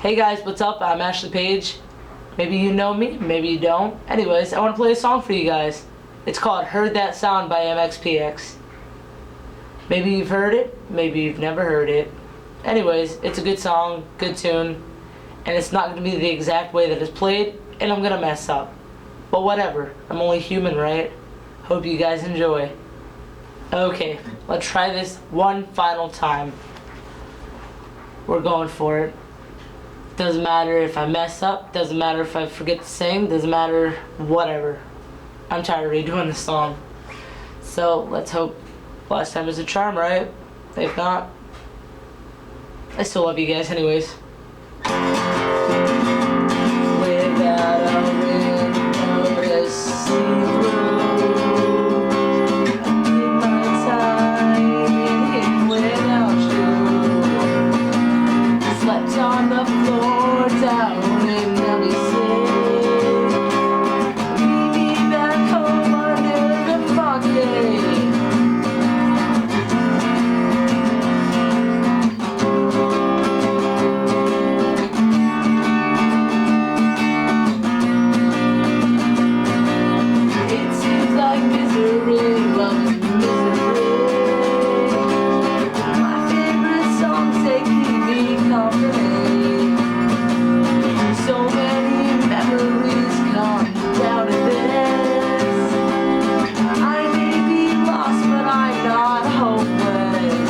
Hey guys, what's up? I'm Ashlee Page. Maybe you know me, maybe you don't. Anyways, I want to play a song for you guys. It's called Heard That Sound by MXPX. Maybe you've heard it, maybe you've never heard it. Anyways, it's a good song, good tune, and it's not going to be the exact way that it's played, and I'm going to mess up. But whatever, I'm only human, right? Hope you guys enjoy. Okay, let's try this one final time. We're going for it. Doesn't matter if I mess up, doesn't matter if I forget to sing, doesn't matter, whatever. I'm tired of redoing the song. So let's hope last time is a charm, right? If not, I still love you guys anyways. Without a window to see through, I did my time in here without you. Slept on the floor down in Nelly City. Meet me back home under the fog day. It seems like misery loves misery. My favorite songs, they keep me company. So many memories come down to this. I may be lost, but I'm not hopeless.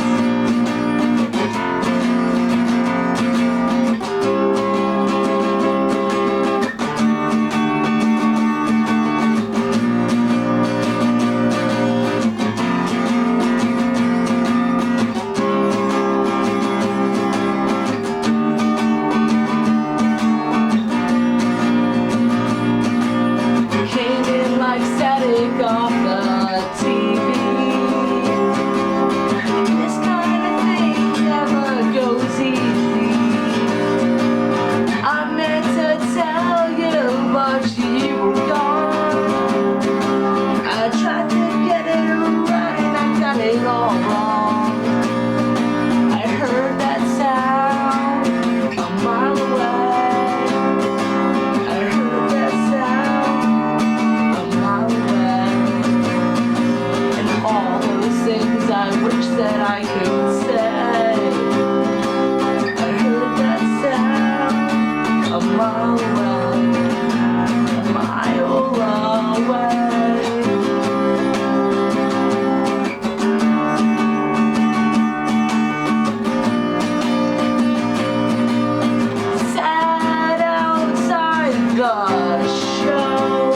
Came in like static off the TV. This kind of thing never goes easy. I meant to tell you, but you were gone. I tried to get it right and I got it all wrong. I heard that sound a mile away. I heard that sound a mile away. And all those things I wish that I could say. I heard that sound a mile away. A mile away. Sat outside the show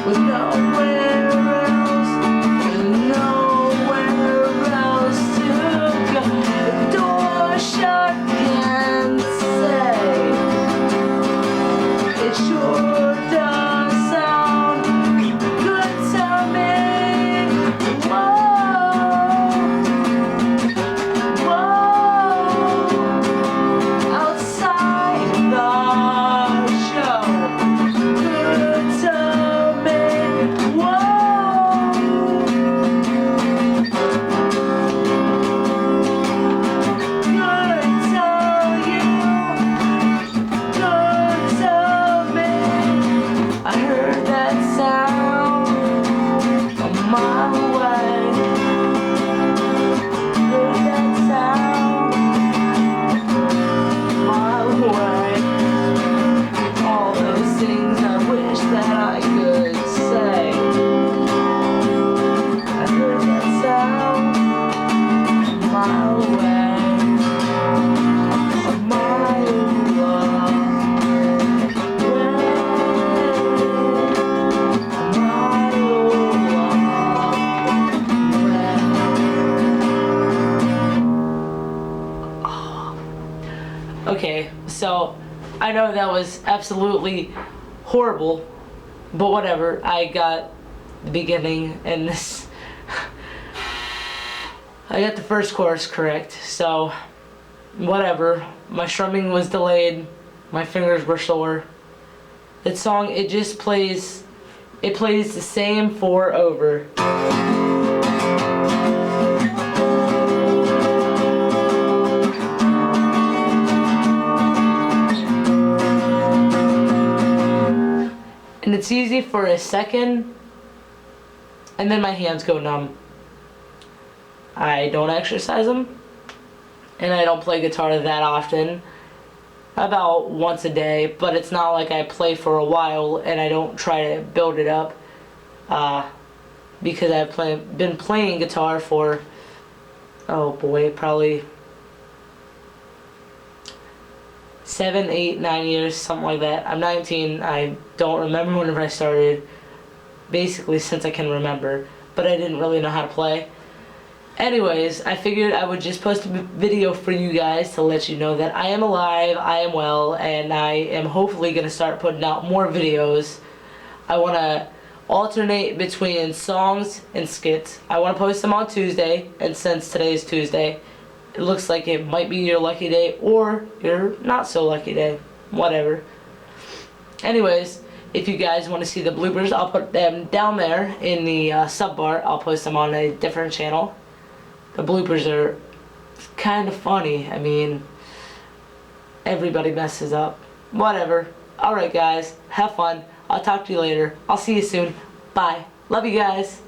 with nowhere else to go. The door shut and say, it sure does sound good to me. Whoa, whoa, outside the show, good to me. Whoa, good to you, good to me. I heard that sound a mile away. Heard that sound a mile away. All those things I wish that I could say. I heard that sound a mile away. A mile away. Okay, so I know that was absolutely horrible, but whatever. I got the beginning and this. I got the first chorus correct, so whatever. My strumming was delayed, my fingers were sore. That song, it just plays, it plays the same 4 over. It's easy for a second, and then my hands go numb. I don't exercise them, and I don't play guitar that often. About once a day, but it's not like I play for a while and I don't try to build it up. Because I've been playing guitar for, oh boy, probably 7, 8, 9 years, something like that. I'm 19. I don't remember whenever I started. Basically since I can remember, but I didn't really know how to play. Anyways, I figured I would just post a video for you guys to let you know that I am alive, I am well, and I am hopefully going to start putting out more videos. I want to alternate between songs and skits. I want to post them on Tuesday, and since today is Tuesday, it looks like it might be your lucky day or your not so lucky day. Whatever. Anyways, if you guys want to see the bloopers, I'll put them down there in the sub bar. I'll post them on a different channel. The bloopers are kind of funny. I mean, everybody messes up. Whatever. Alright guys, have fun. I'll talk to you later. I'll see you soon. Bye. Love you guys.